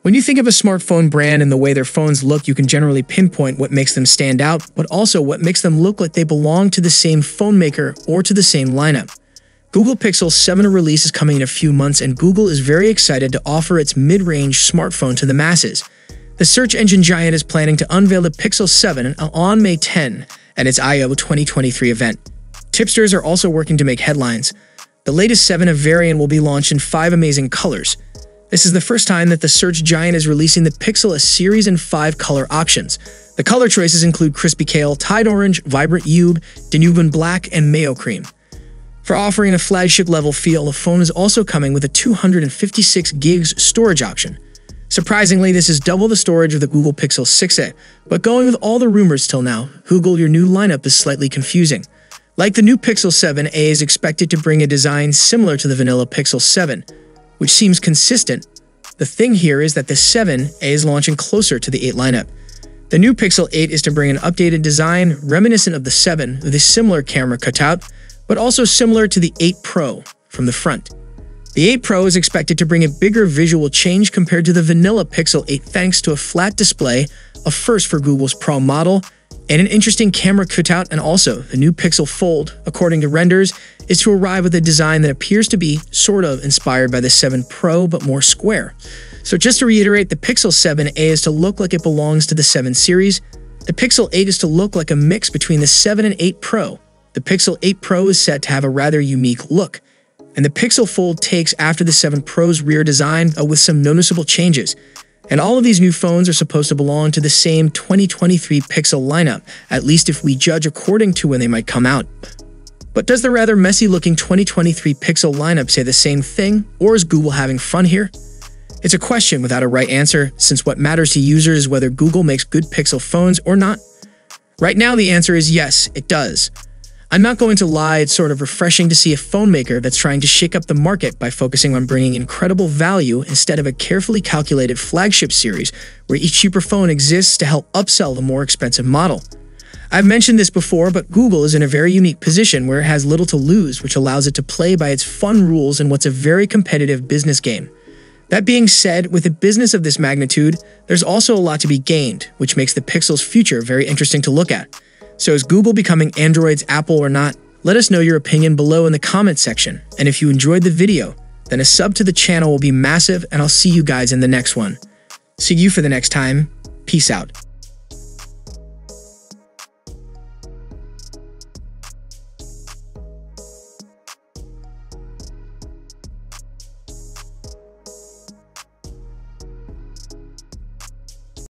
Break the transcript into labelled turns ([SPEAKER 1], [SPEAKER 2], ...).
[SPEAKER 1] When you think of a smartphone brand and the way their phones look, you can generally pinpoint what makes them stand out, but also what makes them look like they belong to the same phone maker or to the same lineup. Google Pixel 7 release is coming in a few months, and Google is very excited to offer its mid-range smartphone to the masses. The search engine giant is planning to unveil the Pixel 7 on May 10 at its I/O 2023 event. Tipsters are also working to make headlines. The latest 7 variant will be launched in 5 amazing colors. This is the first time that the search giant is releasing the Pixel a series in 5 color options. The color choices include Crispy Kale, Tide Orange, Vibrant Ube, Dinuguan Black, and Mayo Cream. For offering a flagship-level feel, the phone is also coming with a 256 gigs storage option. Surprisingly, this is double the storage of the Google Pixel 6a, but going with all the rumors till now, Google, your new lineup is slightly confusing. Like the new Pixel 7a is expected to bring a design similar to the vanilla Pixel 7, which seems consistent. The thing here is that the 7a is launching closer to the 8 lineup. The new Pixel 8 is to bring an updated design reminiscent of the 7 with a similar camera cutout, but also similar to the 8 Pro from the front. The 8 Pro is expected to bring a bigger visual change compared to the vanilla Pixel 8 thanks to a flat display, a first for Google's Pro model, and an interesting camera cutout. And also, the new Pixel Fold, according to renders, is to arrive with a design that appears to be sort of inspired by the 7 Pro but more square. So just to reiterate, the Pixel 7a is to look like it belongs to the 7 series. The Pixel 8 is to look like a mix between the 7 and 8 Pro. The Pixel 8 Pro is set to have a rather unique look, and the Pixel Fold takes after the 7 Pro's rear design with some noticeable changes. And all of these new phones are supposed to belong to the same 2023 Pixel lineup, at least if we judge according to when they might come out. But does the rather messy-looking 2023 Pixel lineup say the same thing, or is Google having fun here? It's a question without a right answer, since what matters to users is whether Google makes good Pixel phones or not. Right now, the answer is yes, it does. I'm not going to lie, it's sort of refreshing to see a phone maker that's trying to shake up the market by focusing on bringing incredible value instead of a carefully calculated flagship series where each cheaper phone exists to help upsell the more expensive model. I've mentioned this before, but Google is in a very unique position where it has little to lose, which allows it to play by its fun rules in what's a very competitive business game. That being said, with a business of this magnitude, there's also a lot to be gained, which makes the Pixel's future very interesting to look at. So is Google becoming Android's Apple or not? Let us know your opinion below in the comment section. And if you enjoyed the video, then a sub to the channel will be massive, and I'll see you guys in the next one. See you for the next time. Peace out.